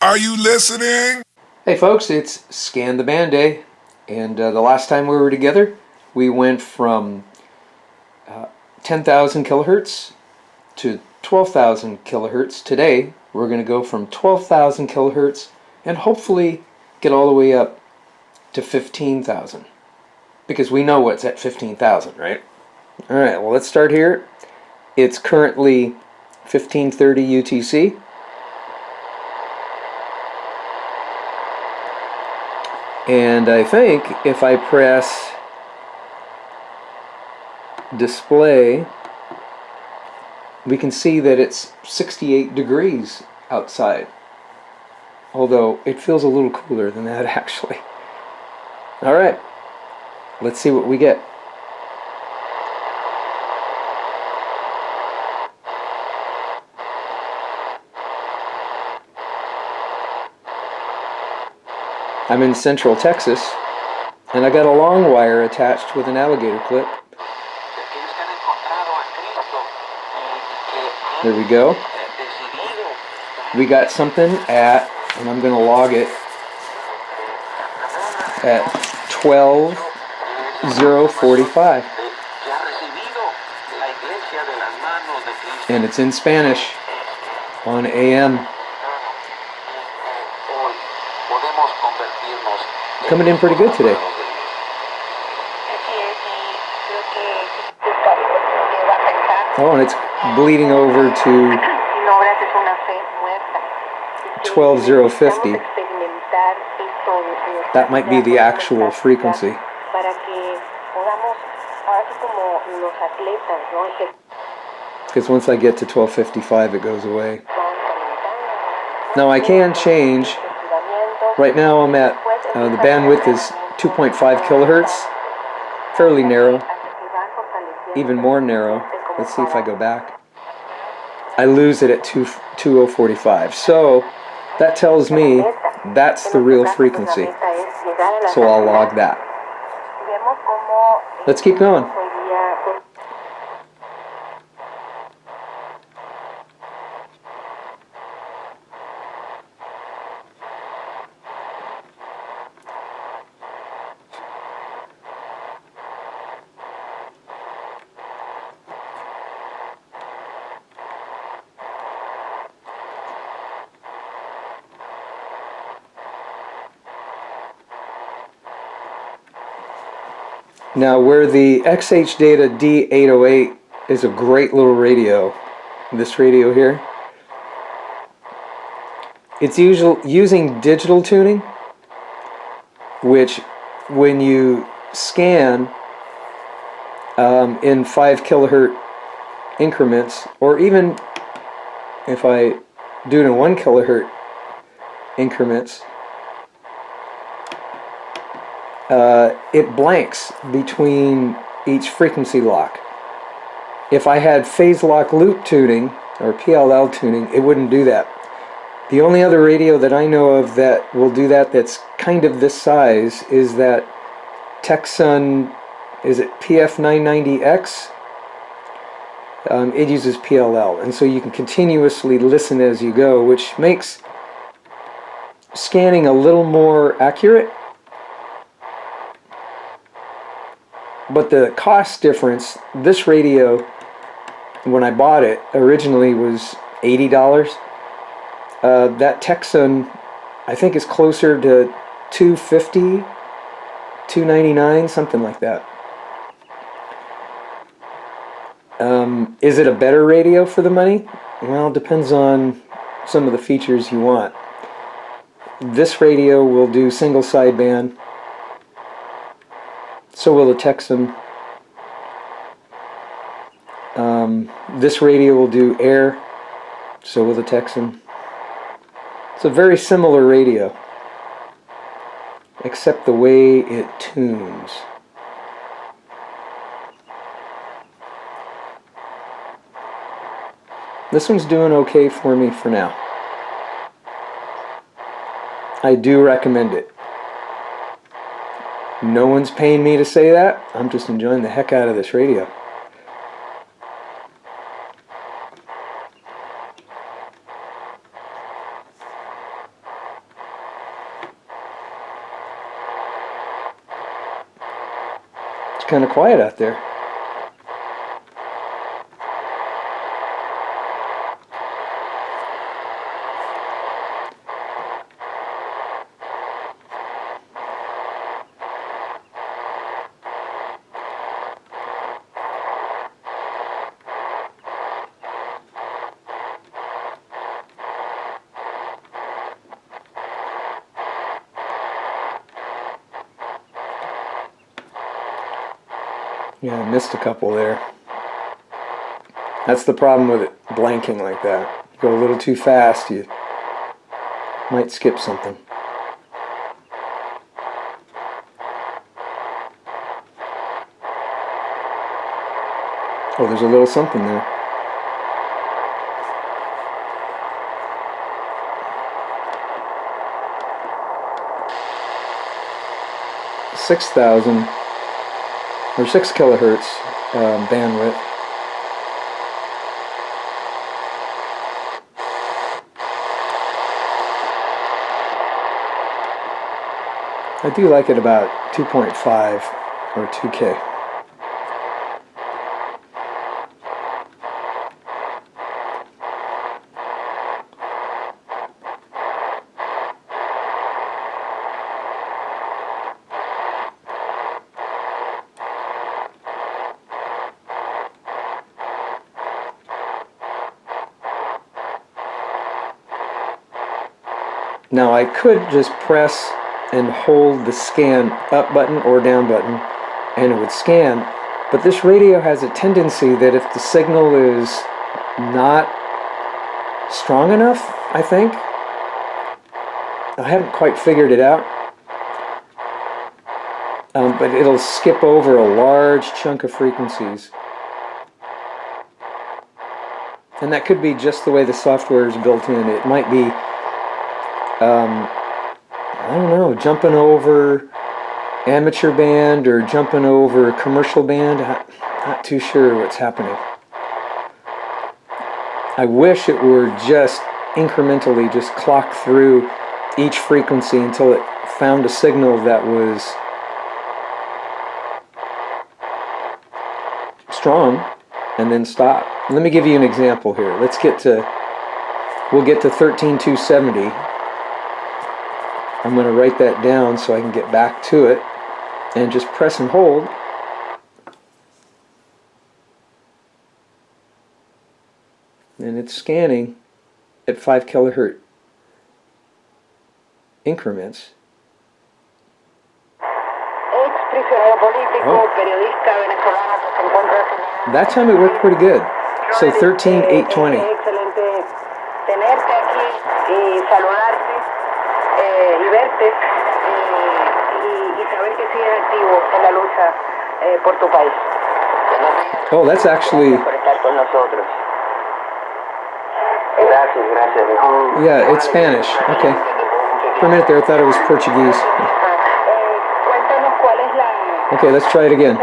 Are you listening? Hey folks, it's Scan the Band Day, and the last time we were together, we went from 10,000 kilohertz to 12,000 kilohertz. Today, we're going to go from 12,000 kilohertz and hopefully get all the way up to 15,000, because we know what's at 15,000, right? All right, well, let's start here. It's currently 1530 UTC. And I think if I press display, we can see that it's 68 degrees outside. Although it feels a little cooler than that actually. All right, let's see what we get. I'm in Central Texas, and I got a long wire attached with an alligator clip. There we go. We got something at, and I'm going to log it, at 12,045. And it's in Spanish on AM. Coming in pretty good today. Oh, and it's bleeding over to 12,050. That might be the actual frequency. Because once I get to 1255, it goes away. Now I can change. Right now I'm at, the bandwidth is 2.5 kilohertz, fairly narrow, even more narrow. Let's see if I go back. I lose it at 2045. So that tells me that's the real frequency. So I'll log that. Let's keep going. Now, where the XHDATA D-808 is a great little radio, this radio here, it's using digital tuning, which when you scan in 5 kilohertz increments, or even if I do it in 1 kilohertz increments, it blanks between each frequency lock. If I had phase lock loop tuning or PLL tuning, it wouldn't do that. The only other radio that I know of that will do that, that's kind of this size, is that Texan, is it PF990X? It uses PLL, and so you can continuously listen as you go, which makes scanning a little more accurate. But the cost difference, this radio, when I bought it, originally was $80. That Texan, I think, is closer to $250, $299, something like that. Is it a better radio for the money? Well, it depends on some of the features you want. This radio will do single sideband. So will the Texan. This radio will do air. So will the Texan. It's a very similar radio, except the way it tunes. This one's doing okay for me for now. I do recommend it. No one's paying me to say that. I'm just enjoying the heck out of this radio. kind of quiet out there. Yeah, I missed a couple there. That's the problem with it blanking like that. You go a little too fast, you might skip something. Oh, there's a little something there. $6,000 or 6 kilohertz bandwidth. I do like it about 2.5 or 2K. Now I could just press and hold the scan up button or down button and it would scan, but this radio has a tendency that if the signal is not strong enough, I think, I haven't quite figured it out, but it'll skip over a large chunk of frequencies. And that could be just the way the software is built in. It might be I don't know, jumping over amateur band or jumping over commercial band. Not too sure what's happening. I wish it were just incrementally, just clock through each frequency until it found a signal that was strong and then stop. Let me give you an example here. We'll get to 13270. I'm going to write that down so I can get back to it and just press and hold. And it's scanning at 5 kilohertz increments. Oh. That time it worked pretty good. So 13820. Y verte y saber que sigues activo en la lucha por tu país. Oh, that's actually... Yeah, it's Spanish. Okay. For a minute there I thought it was Portuguese. Okay, let's try it again.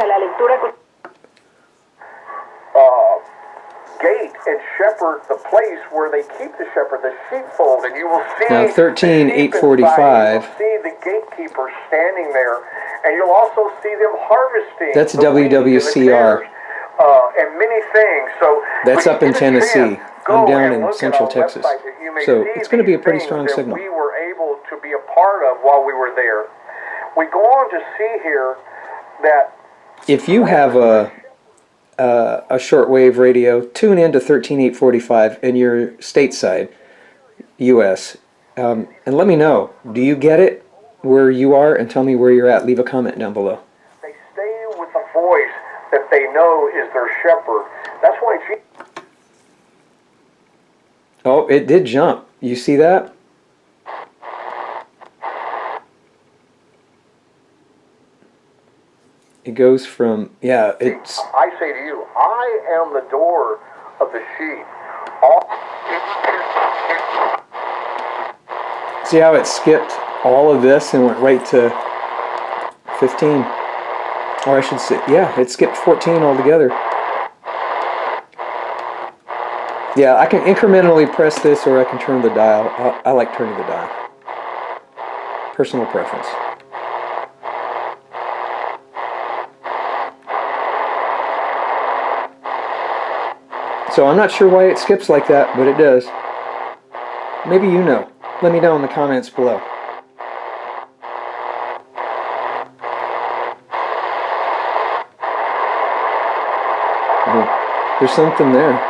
Gate and shepherd the place where they keep the shepherd, the sheepfold, and you will see now 13845. You'll see the gatekeeper standing there, and you'll also see them harvesting. That's WWCR. And many things. So that's up in Tennessee. I'm down in Central Texas. So it's going to be a pretty strong signal. We were able to be a part of while we were there. We go on to see here that if you have a shortwave radio, tune in to 13845 in your stateside, U.S., and let me know. Do you get it where you are? And tell me where you're at. Leave a comment down below. They stay with the voice that they know is their shepherd. That's why Oh, it did jump. You see that? It goes from, yeah, it's... I say to you, I am the door of the sheep. See how it skipped all of this and went right to 15? Or I should say, yeah, it skipped 14 altogether. Yeah, I can incrementally press this or I can turn the dial. I like turning the dial. Personal preference. So I'm not sure why it skips like that, but it does. Maybe you know. Let me know in the comments below. Oh, there's something there.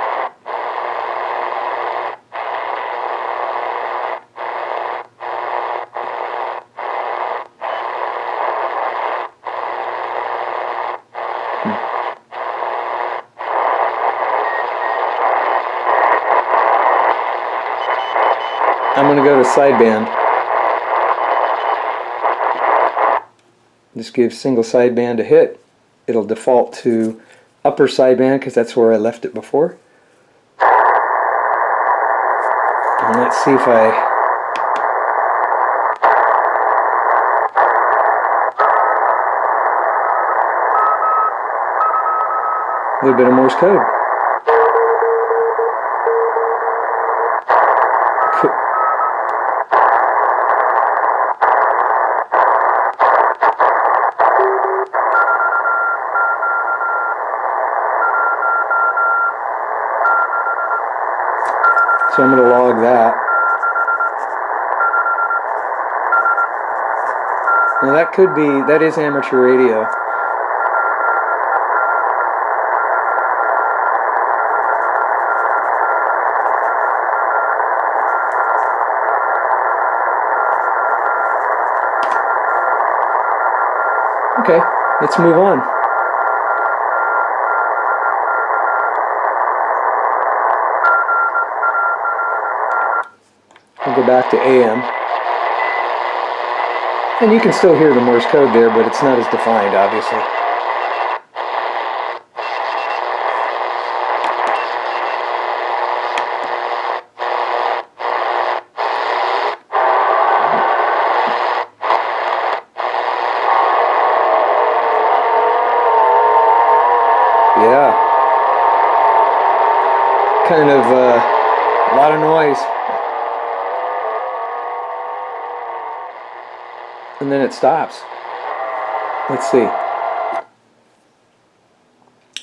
I'm going to go to sideband. Just give single sideband a hit. It'll default to upper sideband because that's where I left it before. And let's see if a little bit of Morse code. So I'm going to log that. Now that could be, that is amateur radio. Okay, let's move on. We'll go back to AM. And you can still hear the Morse code there, but it's not as defined, obviously. Yeah. Kind of a lot of noise. And then it stops. Let's see.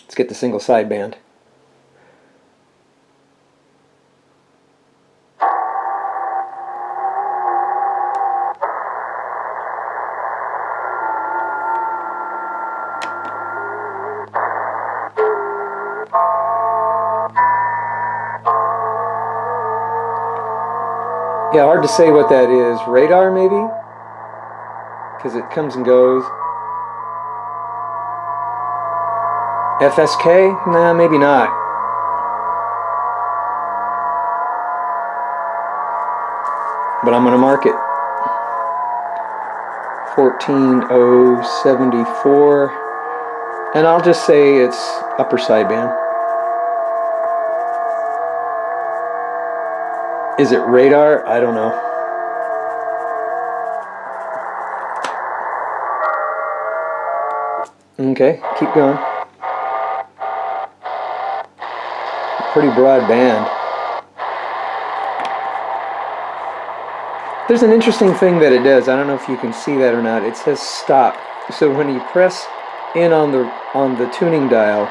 Let's get the single sideband. Yeah, hard to say what that is. Radar, maybe? Because it comes and goes. FSK? Nah, maybe not. But I'm going to mark it. 14074. And I'll just say it's upper sideband. Is it radar? I don't know. Okay, keep going. Pretty broad band. There's an interesting thing that it does. I don't know if you can see that or not. It says stop. So when you press in on the tuning dial,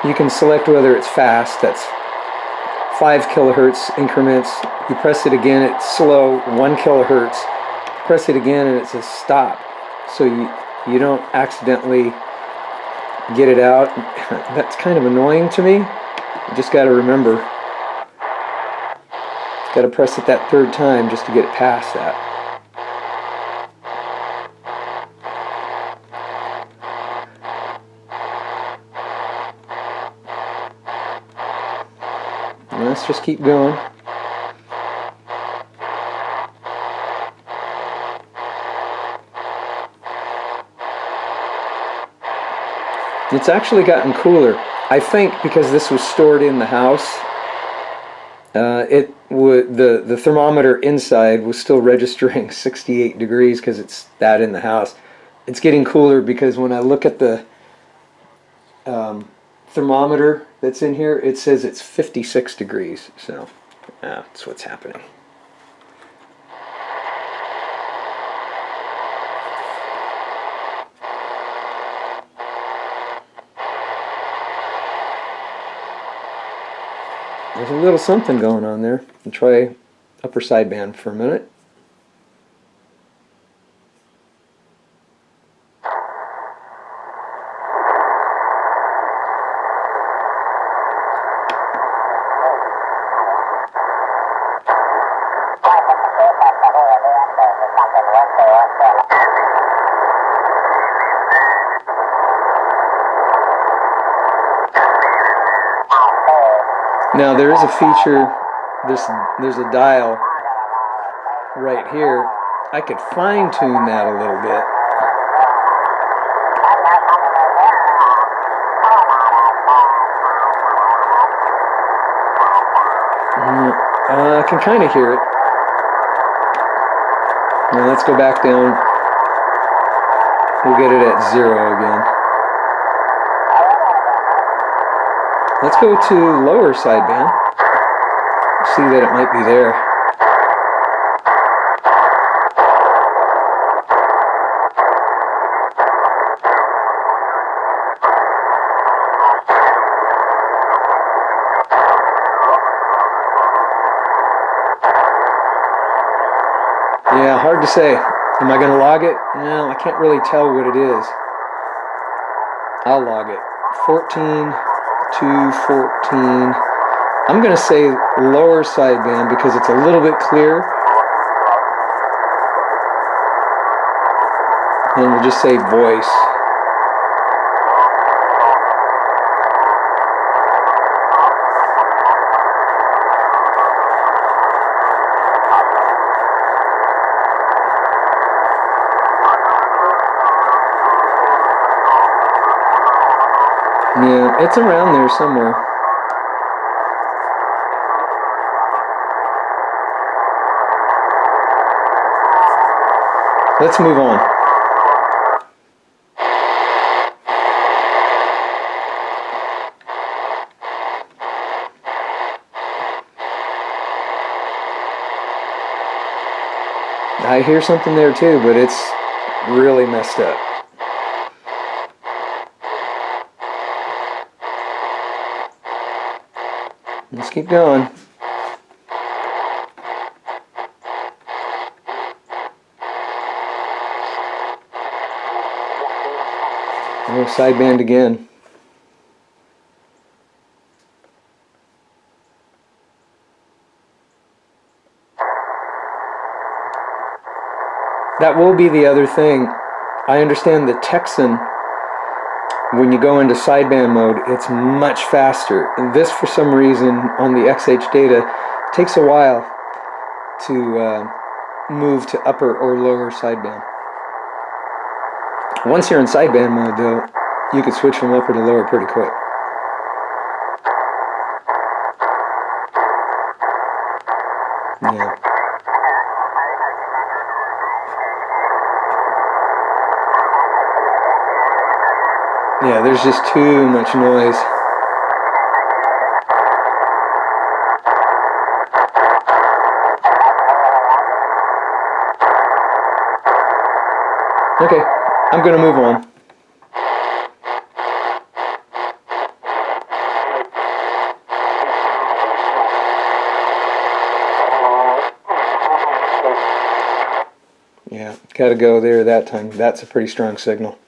you can select whether it's fast. That's 5 kilohertz increments. You press it again, it's slow, 1 kilohertz. Press it again and it says stop. So you don't accidentally get it out. That's kind of annoying to me. You just got to remember. Got to press it that third time just to get it past that. And let's just keep going. It's actually gotten cooler. I think because this was stored in the house, the thermometer inside was still registering 68 degrees because it's that in the house. It's getting cooler because when I look at the thermometer that's in here, it says it's 56 degrees. So that's what's happening. There's a little something going on there. I'll try upper sideband for a minute. Now there is a feature, there's a dial right here. I could fine tune that a little bit. I can kind of hear it. Now let's go back down. We'll get it at 0 again. Let's go to lower sideband. See that it might be there. Yeah, hard to say. Am I going to log it? No, I can't really tell what it is. I'll log it. 14 to 14. I'm going to say lower sideband because it's a little bit clearer. And we'll just say voice. Yeah, it's around there somewhere. Let's move on. I hear something there too, but it's really messed up. Let's keep going. Oh, sideband again. That will be the other thing. I understand the Texan, when you go into sideband mode, it's much faster. And this, for some reason, on the XHDATA, takes a while to move to upper or lower sideband. Once you're in sideband mode, though, you can switch from upper to lower pretty quick. Yeah. Yeah, there's just too much noise. Okay, I'm going to move on. Yeah, got to go there that time. That's a pretty strong signal.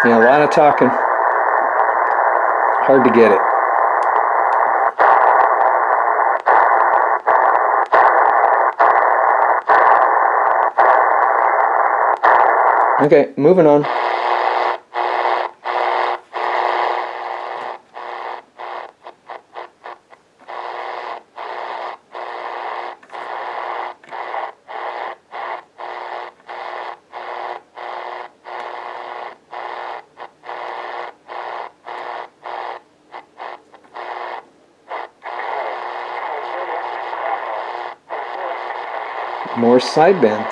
Yeah, a lot of talking. Hard to get it. Okay, moving on. More sideband.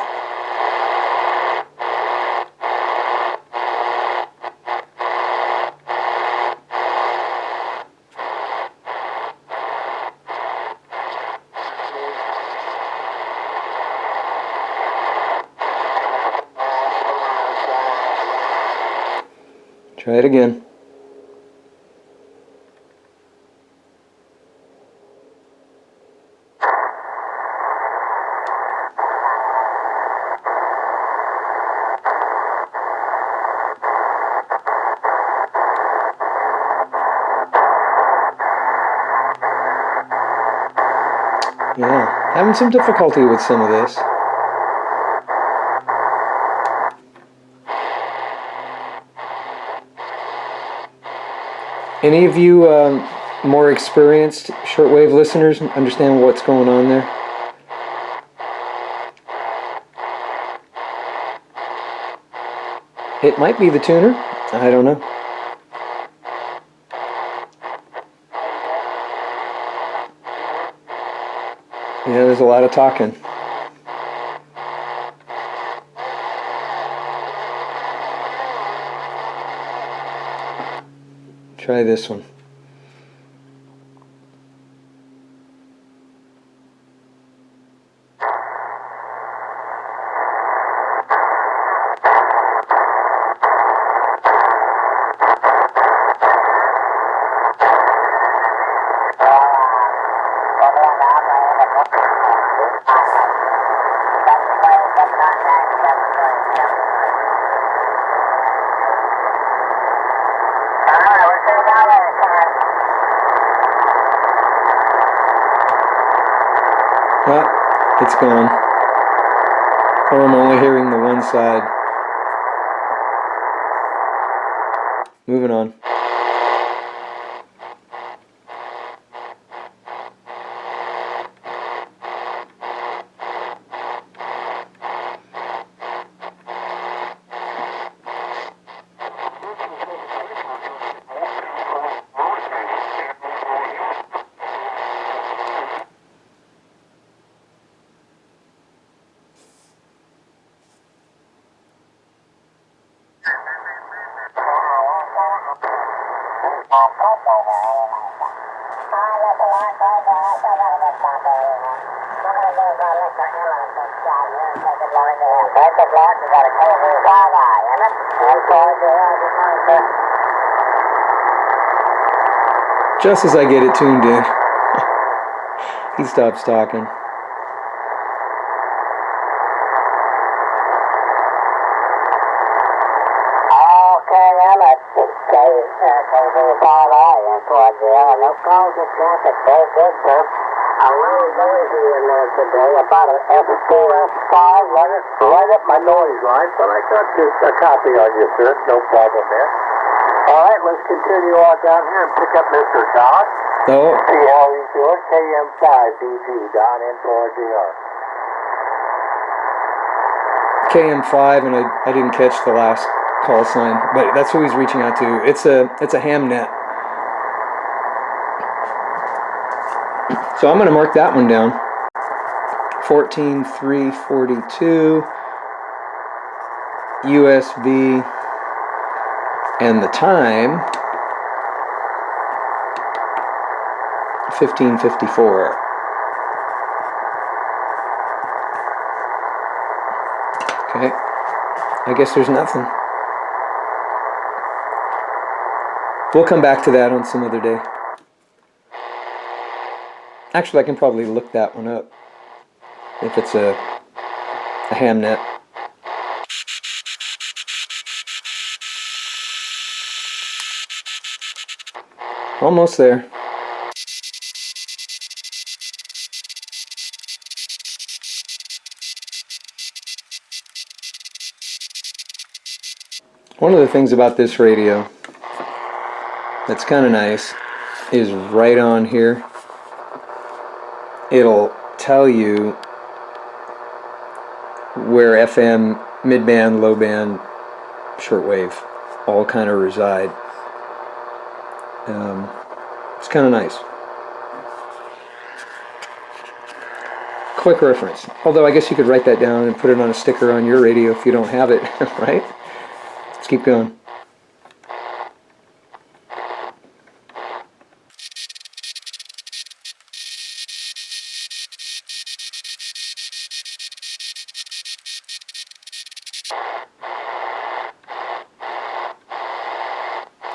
Try it again. Yeah, having some difficulty with some of this. Any of you more experienced shortwave listeners understand what's going on there? It might be the tuner. I don't know. Yeah, there's a lot of talking. Try this one. Well, it's gone. Or I'm only hearing the one side. Moving on. Just as I get it tuned in, he stops talking. About an F4, F5 right up my noise line, but I got just a copy on you, sir. No problem there. All right, let's continue on down here and pick up Mr. Don. Oh. See how he's doing. KM5DG, Don in for DR. KM5, and I didn't catch the last call sign, but that's who he's reaching out to. It's a ham net. So I'm going to mark that one down. 14342 USB, and the time 15:54. Okay, I guess there's nothing. We'll come back to that on some other day. Actually, I can probably look that one up if it's a ham net. Almost there. One of the things about this radio that's kind of nice is right on here, it'll tell you where FM, mid-band, low-band, shortwave all kind of reside. It's kind of nice. Quick reference. Although I guess you could write that down and put it on a sticker on your radio if you don't have it, right? Let's keep going.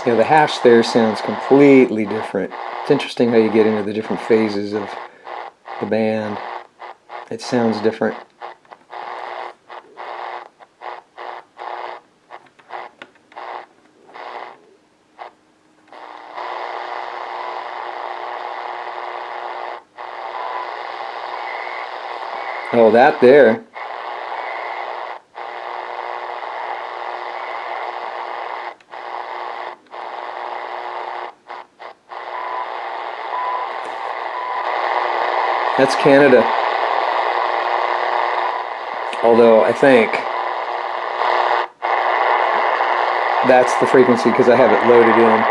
Yeah, the hash there sounds completely different. It's interesting how you get into the different phases of the band. It sounds different. Oh, that there. That's Canada. Although I think that's the frequency because I have it loaded in.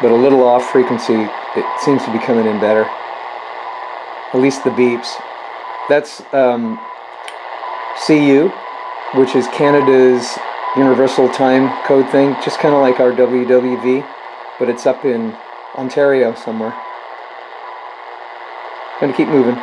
But a little off frequency, it seems to be coming in better. At least the beeps. That's CU, which is Canada's universal time code thing, just kind of like our WWV, but it's up in Ontario somewhere. Gonna keep moving.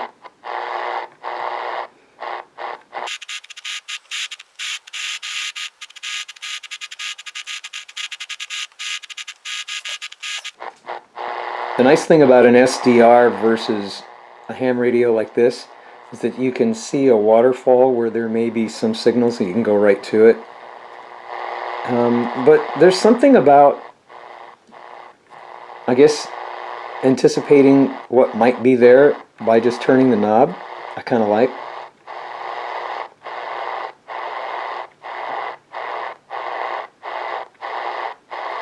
The nice thing about an SDR versus a ham radio like this is that you can see a waterfall where there may be some signals and you can go right to it. But there's something about, I guess, anticipating what might be there by just turning the knob. I kind of like.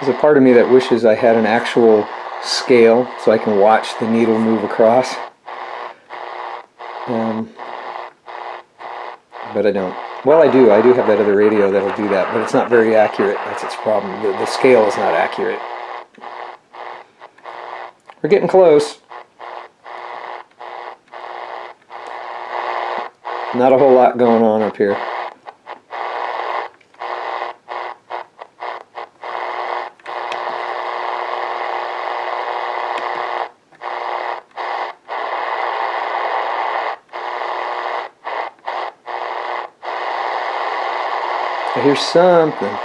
There's a part of me that wishes I had an actual scale so I can watch the needle move across. But I don't. Well, I do have that other radio that'll do that, but it's not very accurate. That's its problem. The scale is not accurate. We're getting close. Not a whole lot going on up here. I hear something.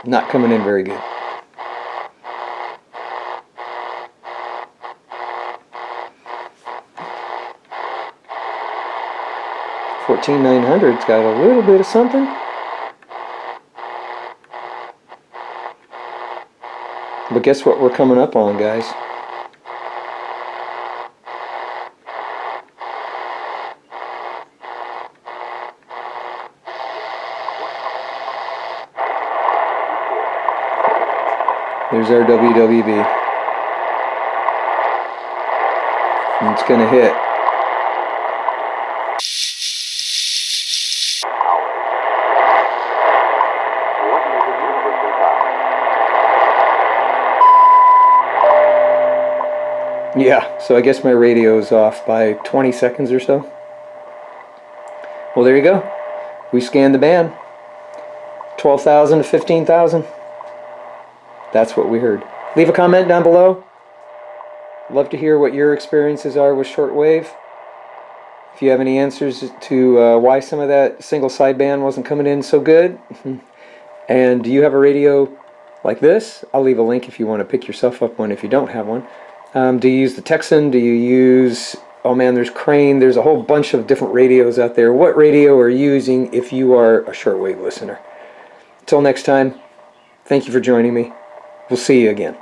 Not coming in very good. $14,900's got a little bit of something. But guess what we're coming up on, guys? There's our WWV. And it's going to hit. Yeah, so I guess my radio is off by 20 seconds or so. Well, there you go. We scanned the band. 12,000 to 15,000. That's what we heard. Leave a comment down below. Love to hear what your experiences are with shortwave. If you have any answers to why some of that single sideband wasn't coming in so good. And do you have a radio like this? I'll leave a link if you want to pick yourself up one if you don't have one. Do you use the Texan? Do you use, oh man, there's Crane. There's a whole bunch of different radios out there. What radio are you using if you are a shortwave listener? Until next time, thank you for joining me. We'll see you again.